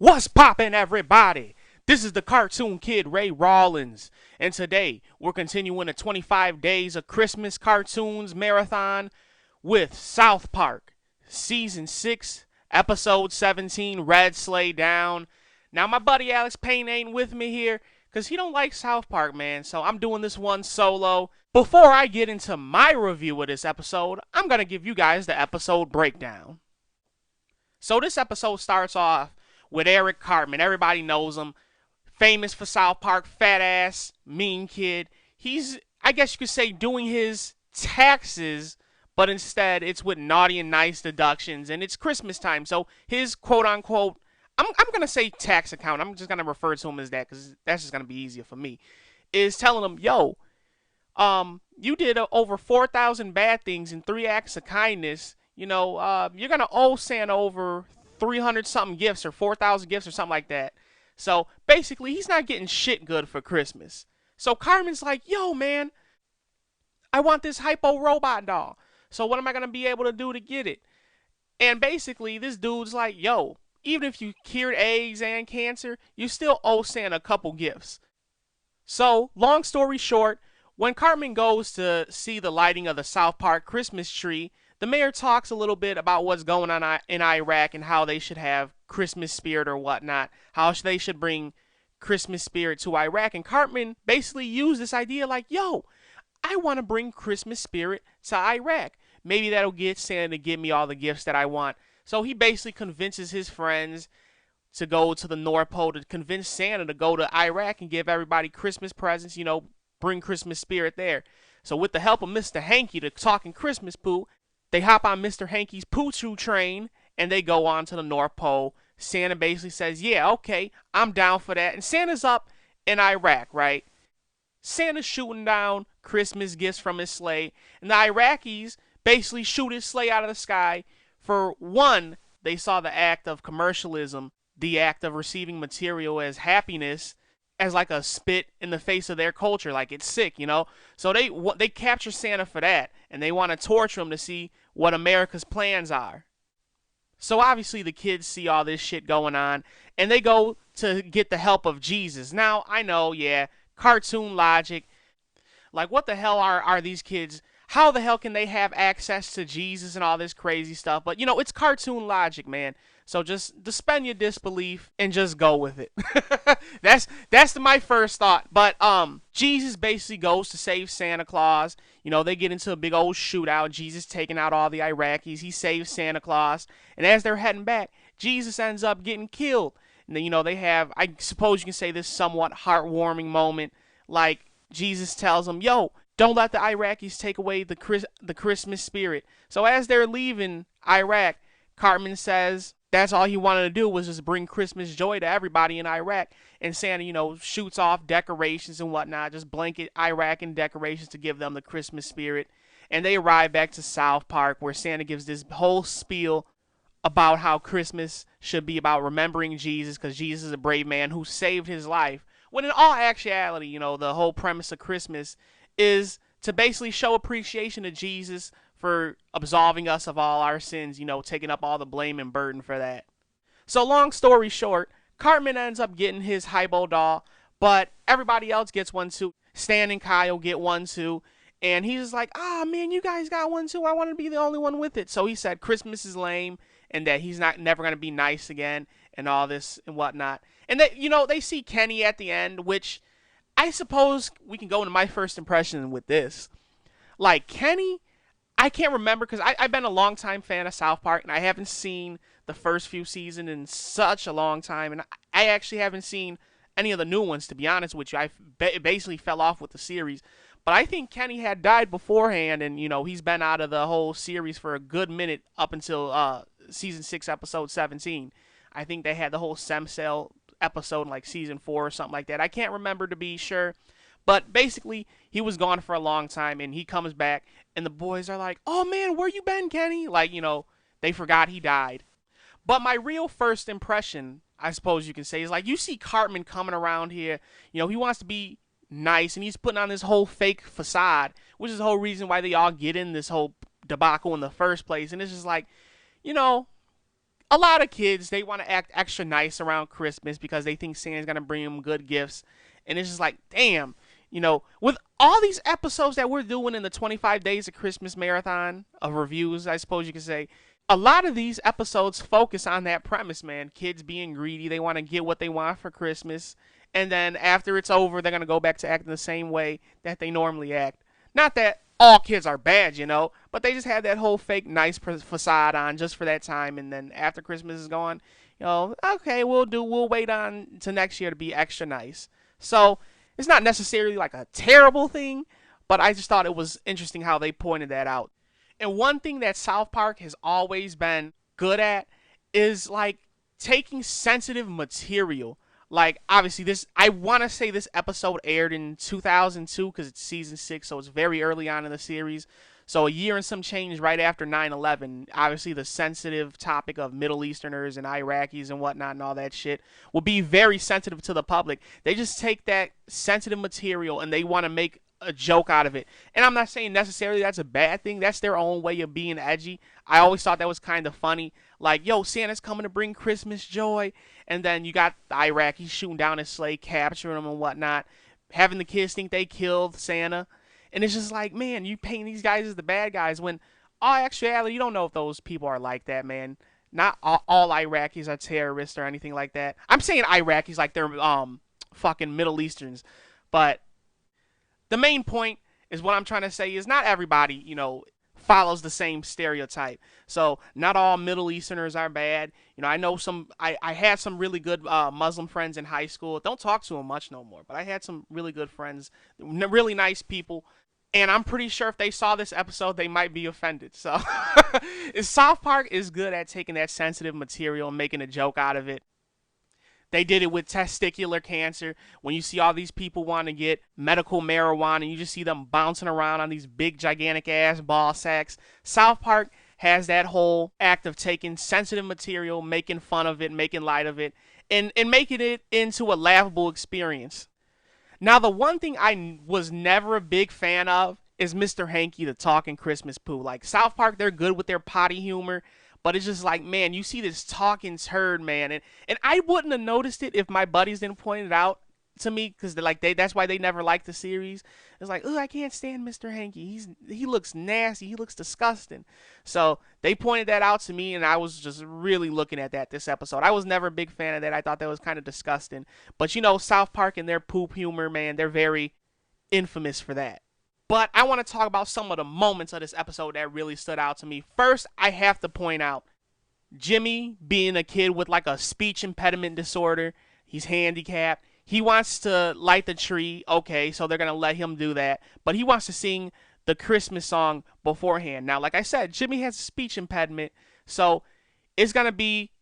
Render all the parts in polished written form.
What's poppin', everybody? This is the cartoon kid Ray Rawlins, and today we're continuing a 25 days of Christmas cartoons marathon with South Park, season 6, episode 17, Red Sleigh Down. Now my buddy Alex Payne ain't with me here because he don't like South Park, man, so I'm doing this one solo. Before I get into my review of this episode, I'm gonna give you guys the episode breakdown. So this episode starts off with Eric Cartman. Everybody knows him. Famous for South Park, fat ass, mean kid. He's, I guess you could say, doing his taxes, but instead it's with naughty and nice deductions, and it's Christmas time. So his quote unquote, I'm going to say tax account, I'm just going to refer to him as that because that's just going to be easier for me, is telling him, yo, you did over 4,000 bad things and 3 acts of kindness. You're going to owe Santa over 300 something gifts or 4,000 gifts or something like that. So basically, he's not getting shit good for Christmas. So Carmen's like, yo, man, I want this hypo robot doll. So what am I going to be able to do to get it? And basically, this dude's like, yo, even if you cured AIDS and cancer, you still owe Santa a couple gifts. So, long story short, when Cartman goes to see the lighting of the South Park Christmas tree, the mayor talks a little bit about what's going on in Iraq and how they should have Christmas spirit or whatnot, how they should bring Christmas spirit to Iraq. And Cartman basically used this idea like, yo, I want to bring Christmas spirit to Iraq. Maybe that'll get Santa to give me all the gifts that I want. So he basically convinces his friends to go to the North Pole to convince Santa to go to Iraq and give everybody Christmas presents, bring Christmas spirit there. So with the help of Mr. Hanky, the talking Christmas poo, they hop on Mr. Hanky's poo-choo train, and they go on to the North Pole. Santa basically says, yeah, okay, I'm down for that. And Santa's up in Iraq, right? Santa's shooting down Christmas gifts from his sleigh, and the Iraqis basically shoot his sleigh out of the sky. For one, they saw the act of commercialism, the act of receiving material as happiness, as like a spit in the face of their culture, like it's sick, So they capture Santa for that, and they want to torture him to see what America's plans are. So obviously the kids see all this shit going on, and they go to get the help of Jesus. Now, I know, yeah, cartoon logic. Like, what the hell are these kids? How the hell can they have access to Jesus and all this crazy stuff? But, it's cartoon logic, man. So just suspend your disbelief and just go with it. That's my first thought. But Jesus basically goes to save Santa Claus. They get into a big old shootout. Jesus taking out all the Iraqis. He saves Santa Claus. And as they're heading back, Jesus ends up getting killed. And then, they have, I suppose you can say, this somewhat heartwarming moment. Like, Jesus tells them, yo, don't let the Iraqis take away the Christmas spirit. So as they're leaving Iraq, Cartman says that's all he wanted to do was just bring Christmas joy to everybody in Iraq. And Santa, shoots off decorations and whatnot, just blanket Iraq and decorations to give them the Christmas spirit. And they arrive back to South Park, where Santa gives this whole spiel about how Christmas should be about remembering Jesus, because Jesus is a brave man who saved his life. When in all actuality, the whole premise of Christmas is to basically show appreciation to Jesus for absolving us of all our sins, taking up all the blame and burden for that. So long story short, Cartman ends up getting his Hybo doll, but everybody else gets one too. Stan and Kyle get one too, and he's just like, man, you guys got one too. I want to be the only one with it. So he said Christmas is lame and that he's never going to be nice again and all this and whatnot. And they see Kenny at the end, which I suppose we can go into my first impression with this. Like, Kenny, I can't remember, because I've been a long-time fan of South Park, and I haven't seen the first few seasons in such a long time, and I actually haven't seen any of the new ones, to be honest with you. I basically fell off with the series. But I think Kenny had died beforehand, and, he's been out of the whole series for a good minute up until Season 6, Episode 17. I think they had the whole stem cell episode in, like, Season 4 or something like that. I can't remember to be sure. But basically, he was gone for a long time, and he comes back, and the boys are like, oh, man, where you been, Kenny? Like, they forgot he died. But my real first impression, I suppose you can say, is like, you see Cartman coming around here. He wants to be nice, and he's putting on this whole fake facade, which is the whole reason why they all get in this whole debacle in the first place. And it's just like, a lot of kids, they want to act extra nice around Christmas because they think Santa's going to bring them good gifts. And it's just like, damn, with all these episodes that we're doing in the 25 Days of Christmas marathon of reviews, I suppose you could say, a lot of these episodes focus on that premise, man. Kids being greedy, they want to get what they want for Christmas. And then after it's over, they're going to go back to acting the same way that they normally act. Not that all kids are bad, but they just have that whole fake nice facade on just for that time. And then after Christmas is gone, okay, we'll wait on to next year to be extra nice. So it's not necessarily like a terrible thing, but I just thought it was interesting how they pointed that out. And one thing that South Park has always been good at is like taking sensitive material. Like, obviously, I want to say this episode aired in 2002 because it's season 6, so it's very early on in the series. So a year and some change right after 9/11. Obviously, the sensitive topic of Middle Easterners and Iraqis and whatnot and all that shit will be very sensitive to the public. They just take that sensitive material and they want to make a joke out of it. And I'm not saying necessarily that's a bad thing. That's their own way of being edgy. I always thought that was kind of funny. Like, yo, Santa's coming to bring Christmas joy. And then you got the Iraqis shooting down his sleigh, capturing him and whatnot, having the kids think they killed Santa. And it's just like, man, you paint these guys as the bad guys when, actually, you don't know if those people are like that, man. Not all Iraqis are terrorists or anything like that. I'm saying Iraqis like they're fucking Middle Easterns. But the main point is what I'm trying to say is not everybody, follows the same stereotype. So not all Middle Easterners are bad. I know I had some really good Muslim friends in high school. Don't talk to them much no more, but I had some really good friends, really nice people. And I'm pretty sure if they saw this episode, they might be offended. So South Park is good at taking that sensitive material and making a joke out of it. They did it with testicular cancer. When you see all these people want to get medical marijuana, and you just see them bouncing around on these big, gigantic ass ball sacks. South Park has that whole act of taking sensitive material, making fun of it, making light of it, and making it into a laughable experience. Now, the one thing I was never a big fan of is Mr. Hanky, the talking Christmas poo. Like, South Park, they're good with their potty humor. But it's just like, man, you see this talking turd, man. And I wouldn't have noticed it if my buddies didn't point it out to me. Because that's why they never liked the series. It's like, I can't stand Mr. Hanky. He looks nasty. He looks disgusting. So they pointed that out to me. And I was just really looking at that this episode. I was never a big fan of that. I thought that was kind of disgusting. But, South Park and their poop humor, man, they're very infamous for that. But I want to talk about some of the moments of this episode that really stood out to me. First, I have to point out Jimmy being a kid with like a speech impediment disorder. He's handicapped. He wants to light the tree. Okay, so they're going to let him do that. But he wants to sing the Christmas song beforehand. Now, like I said, Jimmy has a speech impediment. So it's going to be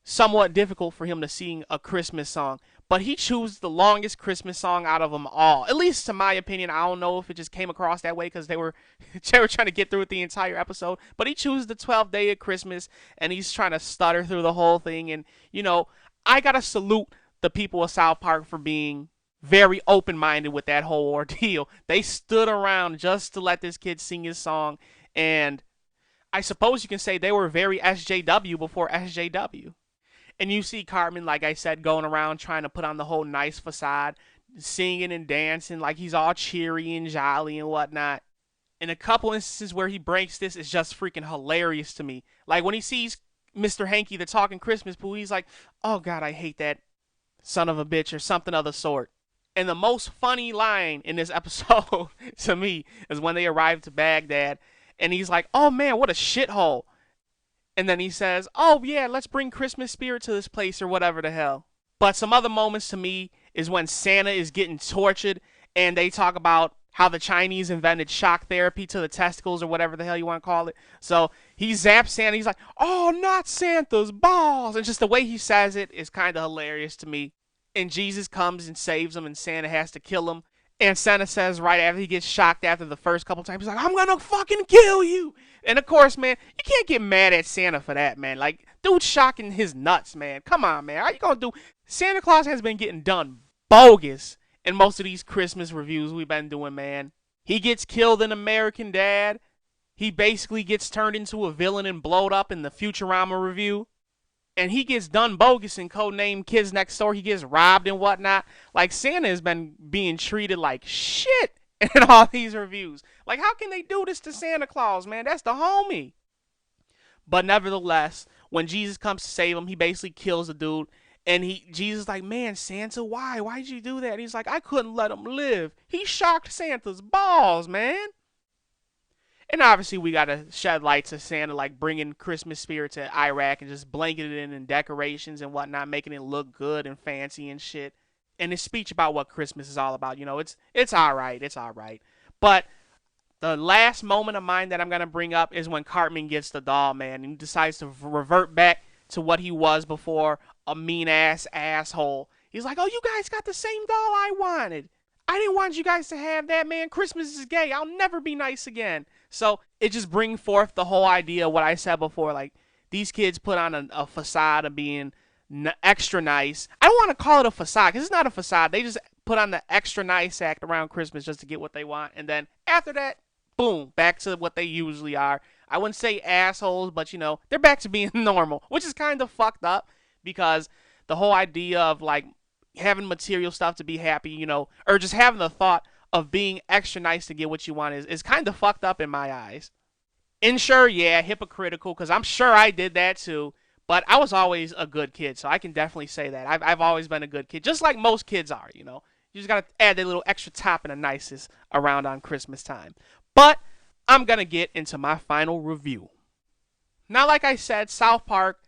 somewhat difficult for him to sing a Christmas song. But he chose the longest Christmas song out of them all. At least to my opinion. I don't know if it just came across that way because they were trying to get through it the entire episode. But he chose the 12th day of Christmas, and he's trying to stutter through the whole thing. And, I got to salute the people of South Park for being very open-minded with that whole ordeal. They stood around just to let this kid sing his song. And I suppose you can say they were very SJW before SJW. And you see Cartman, like I said, going around trying to put on the whole nice facade, singing and dancing like he's all cheery and jolly and whatnot. In a couple instances where he breaks this, it's just freaking hilarious to me. Like when he sees Mr. Hanky, the talking Christmas poo, he's like, oh God, I hate that son of a bitch or something of the sort. And the most funny line in this episode to me is when they arrive to Baghdad and he's like, oh man, what a shithole. And then he says, oh, yeah, let's bring Christmas spirit to this place or whatever the hell. But some other moments to me is when Santa is getting tortured and they talk about how the Chinese invented shock therapy to the testicles or whatever the hell you want to call it. So he zaps Santa. He's like, oh, not Santa's balls. And just the way he says it is kind of hilarious to me. And Jesus comes and saves him and Santa has to kill him. And Santa says right after he gets shocked after the first couple times, he's like, I'm going to fucking kill you. And of course, man, you can't get mad at Santa for that, man. Like, dude's shocking his nuts, man. Come on, man. How you going to do? Santa Claus has been getting done bogus in most of these Christmas reviews we've been doing, man. He gets killed in American Dad. He basically gets turned into a villain and blowed up in the Futurama review. and he gets done bogus and codename Kids Next Door. He gets robbed and whatnot. Like, Santa has been being treated like shit in all these reviews. Like, how can they do this to Santa Claus, man? That's the homie. But nevertheless, when Jesus comes to save him, he basically kills the dude. And Jesus like, man, Santa, why? Why'd you do that? And he's like, I couldn't let him live. He shocked Santa's balls, man. And obviously, we gotta shed light to Santa, like bringing Christmas spirit to Iraq and just blanketing it in decorations and whatnot, making it look good and fancy and shit. And his speech about what Christmas is all about, it's all right, it's all right. But the last moment of mine that I'm gonna bring up is when Cartman gets the doll, man, and he decides to revert back to what he was before, a mean ass asshole. He's like, oh, you guys got the same doll I wanted. I didn't want you guys to have that, man. Christmas is gay. I'll never be nice again. So it just brings forth the whole idea of what I said before. Like, these kids put on a facade of being extra nice. I don't want to call it a facade because it's not a facade. They just put on the extra nice act around Christmas just to get what they want. And then after that, boom, back to what they usually are. I wouldn't say assholes, but, they're back to being normal, which is kind of fucked up because the whole idea of, like, having material stuff to be happy, or just having the thought of being extra nice to get what you want is kind of fucked up in my eyes. And sure, yeah, hypocritical, because I'm sure I did that too, but I was always a good kid, so I can definitely say that. I've always been a good kid, just like most kids are, You just gotta add that little extra top and a nicest around on Christmas time. But I'm gonna get into my final review. Now, like I said, South Park,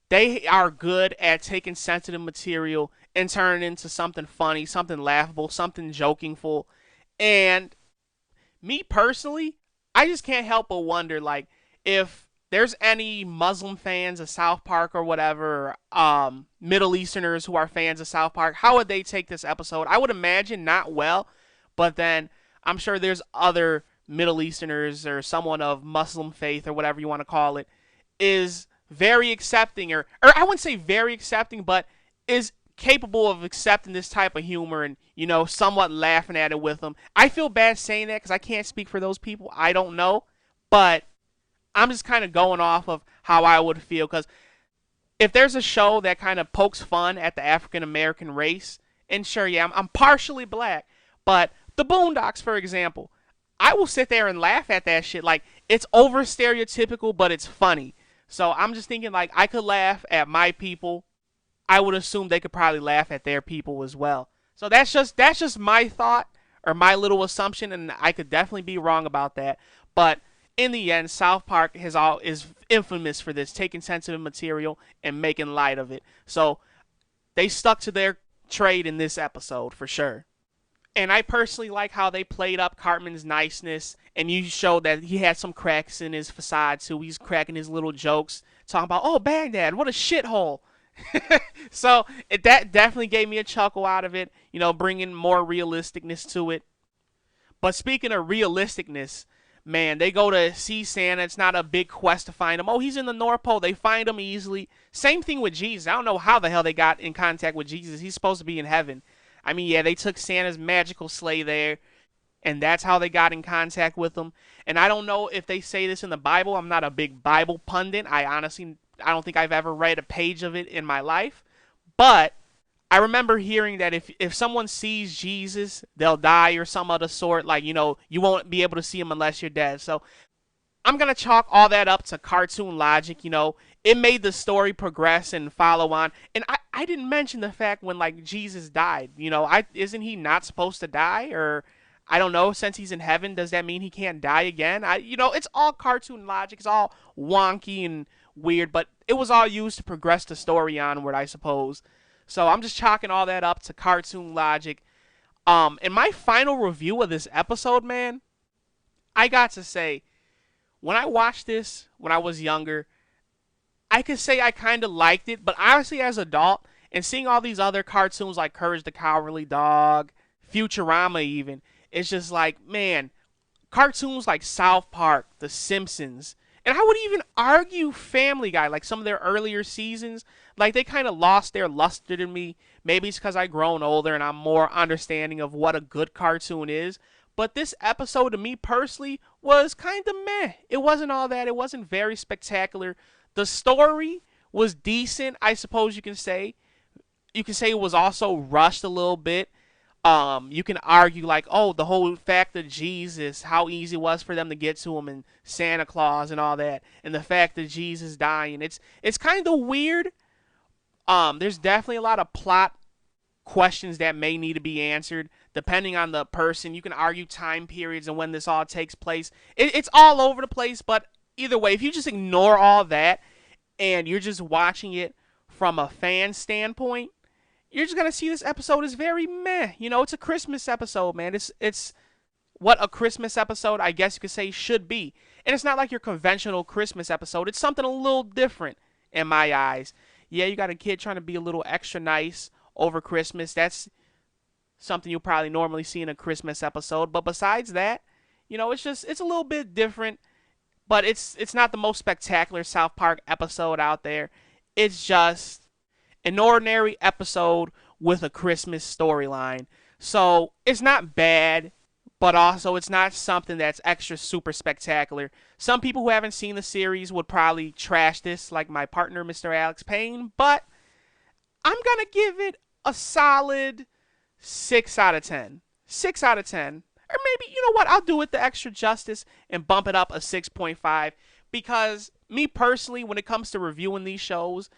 they are good at taking sensitive material and turning it into something funny, something laughable, something jokingful. And me personally, I just can't help but wonder, like, if there's any Muslim fans of South Park or whatever, Middle Easterners who are fans of South Park, how would they take this episode? I would imagine not well, but then I'm sure there's other Middle Easterners or someone of Muslim faith or whatever you want to call it, is very accepting, or I wouldn't say very accepting, but is capable of accepting this type of humor and, somewhat laughing at it with them. I feel bad saying that because I can't speak for those people. I don't know. But I'm just kind of going off of how I would feel, because if there's a show that kind of pokes fun at the African American race, and sure, yeah, I'm partially black, but the Boondocks, for example, I will sit there and laugh at that shit. Like, it's over stereotypical, but it's funny. So I'm just thinking, like, I could laugh at my people. I would assume they could probably laugh at their people as well. So that's just my thought or my little assumption, and I could definitely be wrong about that. But in the end, South Park is infamous for this, taking sensitive material and making light of it. So they stuck to their trade in this episode for sure. And I personally like how they played up Cartman's niceness, and you showed that he had some cracks in his facade too. He's cracking his little jokes, talking about, oh, Baghdad, what a shithole. So that definitely gave me a chuckle out of it, bringing more realisticness to it. But speaking of realisticness, man, they go to see Santa. It's not a big quest to find him. Oh, he's in the North Pole. They find him easily. Same thing with Jesus. I don't know how the hell they got in contact with Jesus. He's supposed to be in heaven. I mean, yeah, they took Santa's magical sleigh there, and that's how they got in contact with him. And I don't know if they say this in the Bible. I'm not a big Bible pundit. I don't think I've ever read a page of it in my life. But I remember hearing that if someone sees Jesus, they'll die or some other sort. Like, you won't be able to see him unless you're dead. So I'm going to chalk all that up to cartoon logic. It made the story progress and follow on. And I didn't mention the fact when, like, Jesus died. Isn't he not supposed to die? Or, I don't know, since he's in heaven, does that mean he can't die again? It's all cartoon logic. It's all wonky and weird, but it was all used to progress the story onward, I suppose. So I'm just chalking all that up to cartoon logic. In my final review of this episode, man, I got to say, when I watched this when I was younger, I could say I kind of liked it, but honestly, as an adult, and seeing all these other cartoons like Courage the Cowardly Dog, Futurama even, it's just like, man, cartoons like South Park, The Simpsons, and I would even argue Family Guy, like some of their earlier seasons, like they kind of lost their luster to me. Maybe it's because I've grown older and I'm more understanding of what a good cartoon is. But this episode, to me personally, was kind of meh. It wasn't all that. It wasn't very spectacular. The story was decent, I suppose you can say. You can say it was also rushed a little bit. You can argue like, oh, the whole fact of Jesus, how easy it was for them to get to him, and Santa Claus and all that, and the fact of Jesus dying. It's kind of weird. There's definitely a lot of plot questions that may need to be answered depending on the person. You can argue time periods and when this all takes place. It's all over the place, but either way, if you just ignore all that and you're just watching it from a fan standpoint, you're just gonna see this episode is very meh. You know, it's a Christmas episode, man. It's what a Christmas episode, I guess you could say, should be. And it's not like your conventional Christmas episode. It's something a little different in my eyes. Yeah, you got a kid trying to be a little extra nice over Christmas. That's something you'll probably normally see in a Christmas episode. But besides that, you know, it's a little bit different. But it's not the most spectacular South Park episode out there. It's just an ordinary episode with a Christmas storyline. So it's not bad, but also it's not something that's extra super spectacular. Some people who haven't seen the series would probably trash this, like my partner, Mr. Alex Payne, but I'm going to give it a solid 6 out of 10. 6 out of 10. Or maybe, you know what, I'll do it the extra justice and bump it up a 6.5, because me personally, when it comes to reviewing these shows,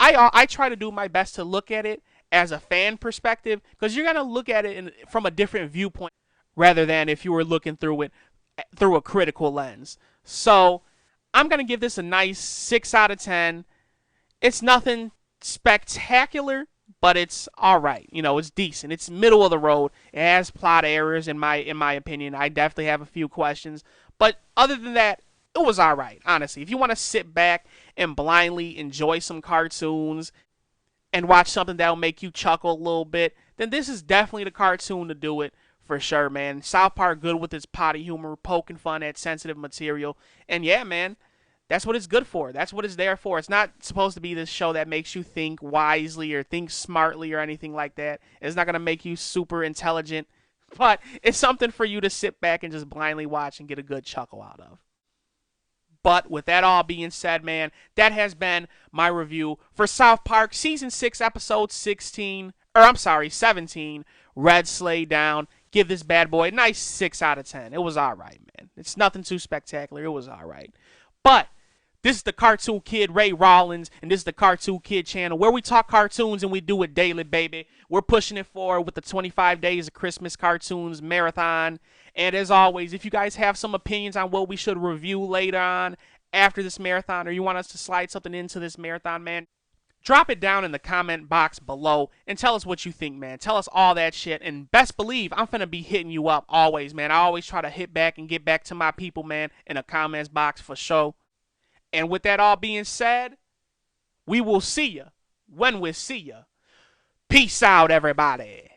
I try to do my best to look at it as a fan perspective, because you're going to look at it from a different viewpoint rather than if you were looking through it through a critical lens. So I'm going to give this a nice 6 out of 10. It's nothing spectacular, but it's all right. You know, it's decent. It's middle of the road. It has plot errors in my opinion. I definitely have a few questions, but other than that, it was all right, honestly. If you want to sit back and blindly enjoy some cartoons and watch something that'll make you chuckle a little bit, then this is definitely the cartoon to do it for sure, man. South Park good with its potty humor, poking fun at sensitive material, and yeah, man, that's what it's good for. That's what it's there for. It's not supposed to be this show that makes you think wisely or think smartly or anything like that. It's not going to make you super intelligent, but it's something for you to sit back and just blindly watch and get a good chuckle out of. But with that all being said, man, that has been my review for South Park Season 6, Episode 17, Red Sleigh Down. Give this bad boy a nice 6 out of 10. It was all right, man. It's nothing too spectacular. It was all right. But this is the Cartoon Kid, Ray Rawlins, and this is the Cartoon Kid channel, where we talk cartoons and we do it daily, baby. We're pushing it forward with the 25 Days of Christmas Cartoons Marathon. And as always, if you guys have some opinions on what we should review later on after this marathon, or you want us to slide something into this marathon, man, drop it down in the comment box below and tell us what you think, man. Tell us all that shit. And best believe I'm finna be hitting you up always, man. I always try to hit back and get back to my people, man, in the comments box for sure. And with that all being said, we will see ya when we see ya. Peace out, everybody.